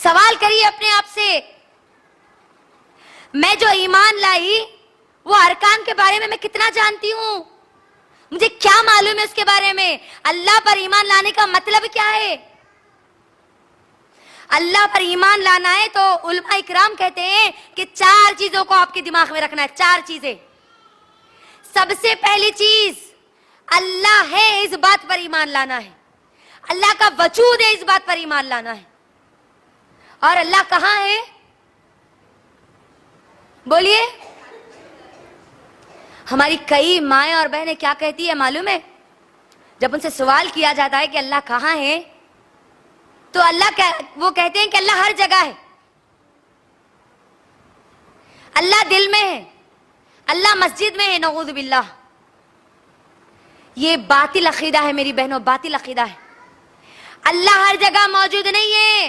سوال کریے اپنے آپ سے، میں جو ایمان لائی وہ ارکان کے بارے میں کتنا جانتی ہوں؟ مجھے کیا معلوم ہے اس کے بارے میں؟ اللہ پر ایمان لانے کا مطلب کیا ہے؟ اللہ پر ایمان لانا ہے تو علماء اکرام کہتے ہیں کہ 4 چیزوں کو آپ کے دماغ میں رکھنا ہے. 4 چیزیں. سب سے پہلی چیز اللہ ہے اس بات پر ایمان لانا ہے. اللہ کا وجود ہے اس بات پر ایمان لانا ہے. اور اللہ کہاں ہے؟ بولیے. ہماری کئی مائیں اور بہنیں کیا کہتی ہے معلوم ہے؟ جب ان سے سوال کیا جاتا ہے کہ اللہ کہاں ہے تو وہ کہتے ہیں کہ اللہ ہر جگہ ہے. اللہ دل میں ہے، اللہ مسجد میں ہے. نعوذ باللہ. یہ باطل عقیدہ ہے میری بہنوں، باطل عقیدہ ہے. اللہ ہر جگہ موجود نہیں ہے.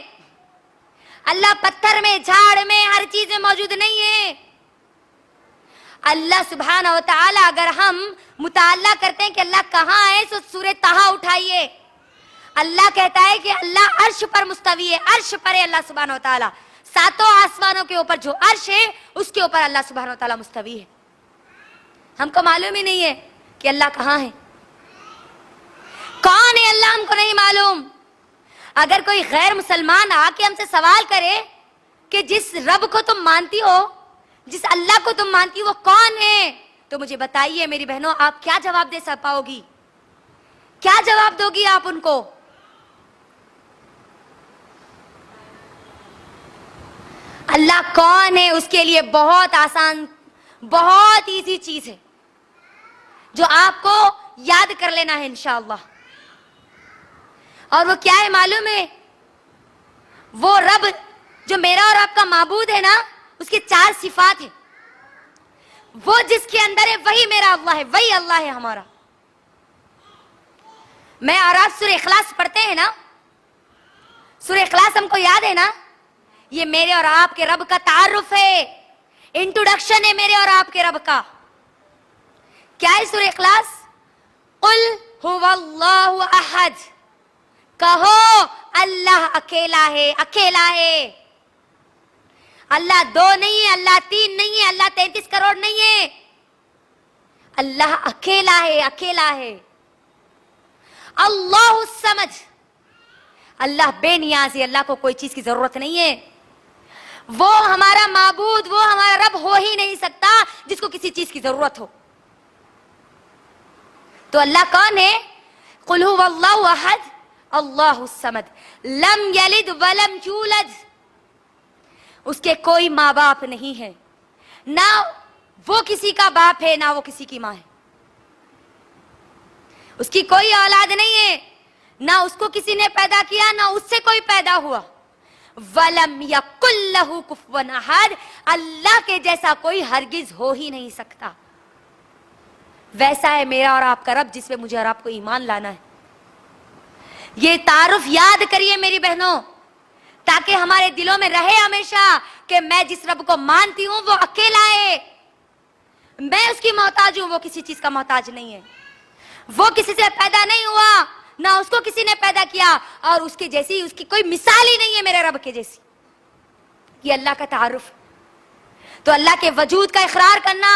اللہ پتھر میں، جھاڑ میں، ہر چیز میں موجود نہیں ہے. اللہ سبحانہ و تعالی، اگر ہم مطالعہ کرتے ہیں کہ اللہ کہاں ہے تو سورہ طٰہٰ اٹھائیے. اللہ کہتا ہے کہ اللہ عرش پر مستوی ہے. عرش پر ہے اللہ سبحانہ و تعالی. 7 آسمانوں کے اوپر جو عرش ہے اس کے اوپر اللہ سبحانہ و تعالی مستوی ہے. ہم کو معلوم ہی نہیں ہے کہ اللہ کہاں ہے. کون ہے اللہ ہم کو نہیں معلوم. اگر کوئی غیر مسلمان آ کے ہم سے سوال کرے کہ جس رب کو تم مانتی ہو، جس اللہ کو تم مانتی ہو وہ کون ہے، تو مجھے بتائیے میری بہنوں آپ کیا جواب دے پاؤ گی؟ کیا جواب دو گی آپ ان کو؟ اللہ کون ہے اس کے لیے بہت آسان، بہت ایزی چیز ہے جو آپ کو یاد کر لینا ہے انشاءاللہ. اور وہ کیا ہے معلوم ہے؟ وہ رب جو میرا اور آپ کا معبود ہے نا، اس کی 4 صفات ہیں. وہ جس کے اندر ہے وہی میرا اللہ ہے، وہی اللہ ہے ہمارا. میں اور آپ سورہ اخلاص پڑھتے ہیں نا، سورہ اخلاص ہم کو یاد ہے نا. یہ میرے اور آپ کے رب کا تعارف ہے، انٹروڈکشن ہے میرے اور آپ کے رب کا. کیا ہے سورہ اخلاص؟ قل هو اللہ احد. کہو اللہ اکیلا ہے، اکیلا ہے. اللہ 2 نہیں ہے، اللہ 3 نہیں ہے، اللہ 33 کروڑ نہیں ہے. اللہ اکیلا ہے، اکیلا ہے. اللہ الصمد. اللہ بے نیاز ہے، اللہ کو کوئی چیز کی ضرورت نہیں ہے. وہ ہمارا معبود، وہ ہمارا رب ہو ہی نہیں سکتا جس کو کسی چیز کی ضرورت ہو. تو اللہ کون ہے؟ قل هو اللہ احد اللہ الصمد لم یلد ولم یولد. اس کے کوئی ماں باپ نہیں ہے، نہ وہ کسی کا باپ ہے نہ وہ کسی کی ماں ہے. اس کی کوئی اولاد نہیں ہے، نہ اس کو کسی نے پیدا کیا نہ اس سے کوئی پیدا ہوا. وَلَمْ يَكُنْ لَهُ كُفُوًا أَحَدٌ. اللہ کے جیسا کوئی ہرگز ہو ہی نہیں سکتا. ویسا ہے میرا اور آپ کا رب جس پہ مجھے اور آپ کو ایمان لانا ہے. یہ تعارف یاد کریے میری بہنوں، تاکہ ہمارے دلوں میں رہے ہمیشہ کہ میں جس رب کو مانتی ہوں وہ اکیلا ہے. میں اس کی محتاج ہوں، وہ کسی چیز کا محتاج نہیں ہے. وہ کسی سے پیدا نہیں ہوا، نہ اس کو کسی نے پیدا کیا، اور اس کے جیسی اس کی کوئی مثال ہی نہیں ہے میرے رب کے جیسی. یہ اللہ کا تعارف. تو اللہ کے وجود کا اقرار کرنا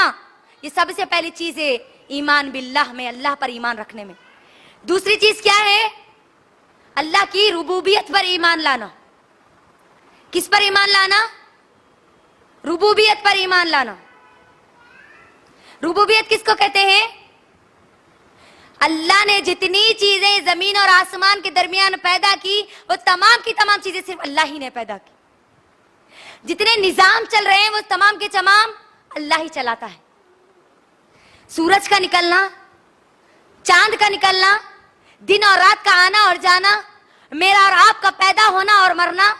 یہ سب سے پہلی چیز ہے ایمان باللہ میں، اللہ پر ایمان رکھنے میں. دوسری چیز کیا ہے؟ اللہ کی ربوبیت پر ایمان لانا. کس پر ایمان لانا؟ ربوبیت پر ایمان لانا. ربوبیت کس کو کہتے ہیں؟ اللہ نے جتنی چیزیں زمین اور آسمان کے درمیان پیدا کی وہ تمام کی تمام چیزیں صرف اللہ ہی نے پیدا کی. جتنے نظام چل رہے ہیں وہ تمام کے تمام اللہ ہی چلاتا ہے. سورج کا نکلنا، چاند کا نکلنا، دن اور رات کا آنا اور جانا، میرا اور آپ کا پیدا ہونا اور مرنا،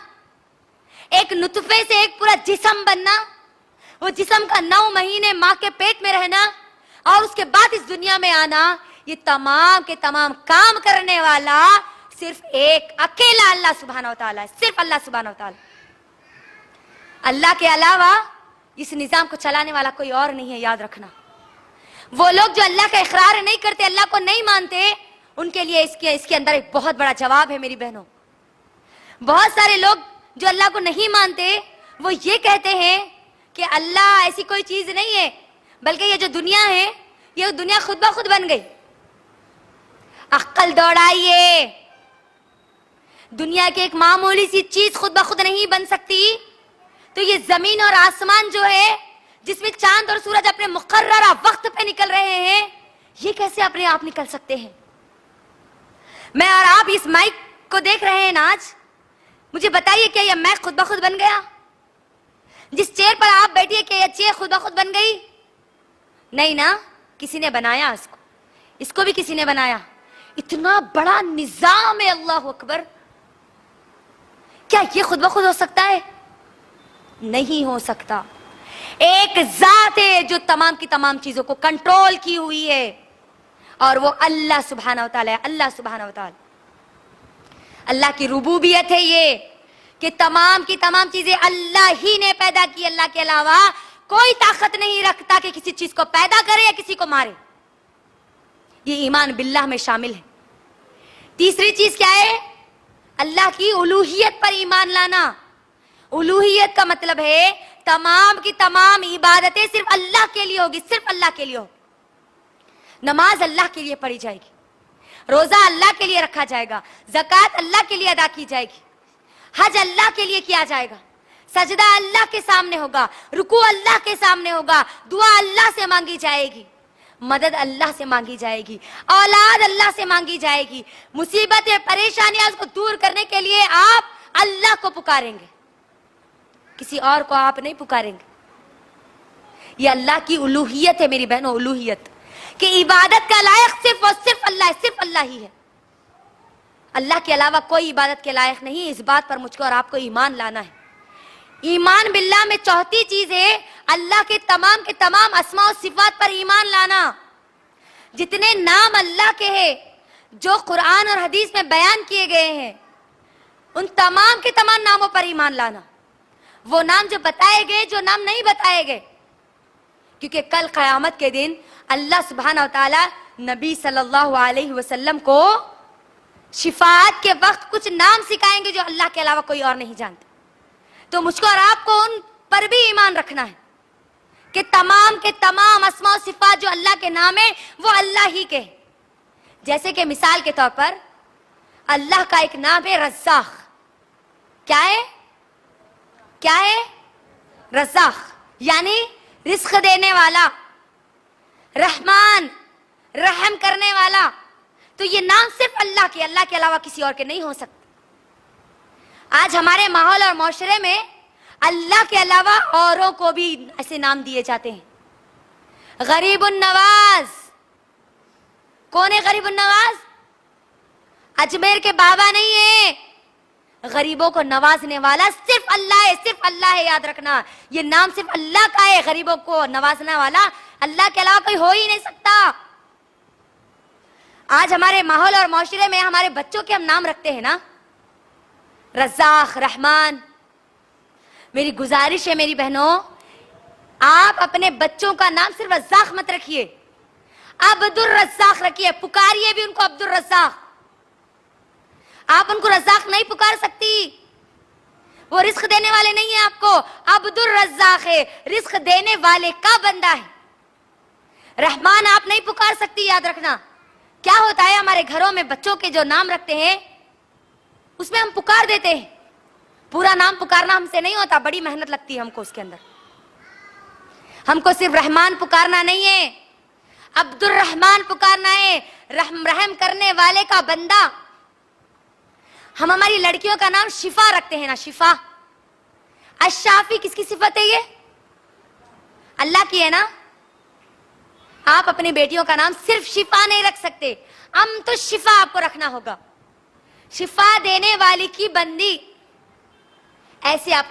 ایک نطفے سے ایک پورا جسم بننا، وہ جسم کا 9 مہینے ماں کے پیٹ میں رہنا اور اس کے بعد اس دنیا میں آنا، یہ تمام کے تمام کام کرنے والا صرف ایک اکیلا اللہ سبحانہ و تعالیٰ ہے. صرف اللہ سبحانہ و تعالیٰ. اللہ کے علاوہ اس نظام کو چلانے والا کوئی اور نہیں ہے، یاد رکھنا. وہ لوگ جو اللہ کا اقرار نہیں کرتے، اللہ کو نہیں مانتے، ان کے لیے اس کے اندر ایک بہت بڑا جواب ہے میری بہنوں. بہت سارے لوگ جو اللہ کو نہیں مانتے وہ یہ کہتے ہیں کہ اللہ ایسی کوئی چیز نہیں ہے، بلکہ یہ جو دنیا ہے یہ دنیا خود بخود بن گئی۔ عقل دوڑائیے، دنیا کی ایک معمولی سی چیز خود بخود نہیں بن سکتی، تو یہ زمین اور آسمان جو ہے جس میں چاند اور سورج اپنے مقررہ وقت پہ نکل رہے ہیں، یہ کیسے اپنے آپ نکل سکتے ہیں؟ میں اور آپ اس مائک کو دیکھ رہے ہیں نا، آج مجھے بتائیے کیا یہ مائک خود بخود بن گیا؟ جس چیئر پر آپ بیٹھیے کیا یہ چیئر خود بخود بن گئی؟ نہیں نا، کسی نے بنایا اس کو بھی کسی نے بنایا۔ اتنا بڑا نظام ہے، اللہ اکبر! کیا یہ خود بخود ہو سکتا ہے؟ نہیں ہو سکتا۔ ایک ذات ہے جو تمام کی تمام چیزوں کو کنٹرول کی ہوئی ہے، اور وہ اللہ سبحانہ وتعالی ہے۔ اللہ سبحانہ وتعالی، اللہ کی ربوبیت ہے یہ کہ تمام کی تمام چیزیں اللہ ہی نے پیدا کی، اللہ کے علاوہ کوئی طاقت نہیں رکھتا کہ کسی چیز کو پیدا کرے یا کسی کو مارے۔ یہ ایمان باللہ میں شامل ہے۔ تیسری چیز کیا ہے؟ اللہ کی الوہیت پر ایمان لانا۔ الوہیت کا مطلب ہے تمام کی تمام عبادتیں صرف اللہ کے لیے ہوگی، صرف اللہ کے لیے ہوگی۔ نماز اللہ کے لیے پڑھی جائے گی، روزہ اللہ کے لیے رکھا جائے گا، زکوٰۃ اللہ کے لیے ادا کی جائے گی، حج اللہ کے لیے کیا جائے گا، سجدہ اللہ کے سامنے ہوگا، رکوع اللہ کے سامنے ہوگا، دعا اللہ سے مانگی جائے گی، مدد اللہ سے مانگی جائے گی، اولاد اللہ سے مانگی جائے گی، مصیبتیں پریشانیاں اس کو دور کرنے کے لیے آپ اللہ کو پکاریں گے، کسی اور کو آپ نہیں پکاریں گے۔ یہ اللہ کی الوہیت ہے میری بہنوں، الوہیت کہ عبادت کا لائق صرف اور صرف اللہ ہے، صرف اللہ ہی ہے۔ اللہ کے علاوہ کوئی عبادت کے لائق نہیں۔ اس بات پر مجھ کو اور آپ کو ایمان لانا ہے۔ ایمان باللہ میں چوتھی چیز ہے اللہ کے تمام اسماء و صفات پر ایمان لانا۔ جتنے نام اللہ کے ہیں جو قرآن اور حدیث میں بیان کیے گئے ہیں، ان تمام کے تمام ناموں پر ایمان لانا۔ وہ نام جو بتائے گئے، جو نام نہیں بتائے گئے، کیونکہ کل قیامت کے دن اللہ سبحانہ وتعالی نبی صلی اللہ علیہ وسلم کو شفاعت کے وقت کچھ نام سکھائیں گے جو اللہ کے علاوہ کوئی اور نہیں جانتا۔ تو مجھ کو اور آپ کو ان پر بھی ایمان رکھنا ہے کہ تمام کے تمام اسماء و صفات جو اللہ کے نام ہیں وہ اللہ ہی کے ہیں۔ جیسے کہ مثال کے طور پر اللہ کا ایک نام ہے رزاق۔ کیا ہے؟ کیا ہے؟ رزاق یعنی رزق دینے والا، رحمان، رحم کرنے والا۔ تو یہ نام صرف اللہ کے علاوہ کسی اور کے نہیں ہو سکتے۔ آج ہمارے ماحول اور معاشرے میں اللہ کے علاوہ اوروں کو بھی ایسے نام دیے جاتے ہیں۔ غریب النواز، کون ہے غریب النواز؟ اجمیر کے بابا نہیں ہے، غریبوں کو نوازنے والا صرف اللہ ہے، صرف اللہ ہے۔ یاد رکھنا، یہ نام صرف اللہ کا ہے، غریبوں کو نوازنے والا اللہ کے علاوہ کوئی ہو ہی نہیں سکتا۔ آج ہمارے ماحول اور معاشرے میں ہمارے بچوں کے ہم نام رکھتے ہیں نا، رزاق، رحمان۔ میری گزارش ہے میری بہنوں، آپ اپنے بچوں کا نام صرف رزاق مت رکھیے، عبد الرزاق رکھیے، پکاریے بھی ان کو عبد الرزاق۔ آپ ان کو رزاق نہیں پکار سکتی، وہ رزق دینے والے نہیں ہیں آپ کو، عبد الرزاق ہے، رزق دینے والے کا بندہ ہے۔ رحمان آپ نہیں پکار سکتی۔ یاد رکھنا، کیا ہوتا ہے ہمارے گھروں میں بچوں کے جو نام رکھتے ہیں اس میں ہم پکار دیتے ہیں، پورا نام پکارنا ہم سے نہیں ہوتا، بڑی محنت لگتی ہے ہم کو اس کے اندر۔ ہم کو صرف رحمان پکارنا نہیں ہے، عبد الرحمان پکارنا ہے، رحم کرنے والے کا بندہ۔ ہم ہماری لڑکیوں کا نام شفا رکھتے ہیں نا، شفا۔ الشافی کس کی صفت ہے؟ یہ اللہ کی ہے نا۔ آپ اپنی بیٹیوں کا نام صرف شفا نہیں رکھ سکتے، تو شفا آپ کو رکھنا ہوگا، شفا دینے والی کی بندی، ایسے آپ کو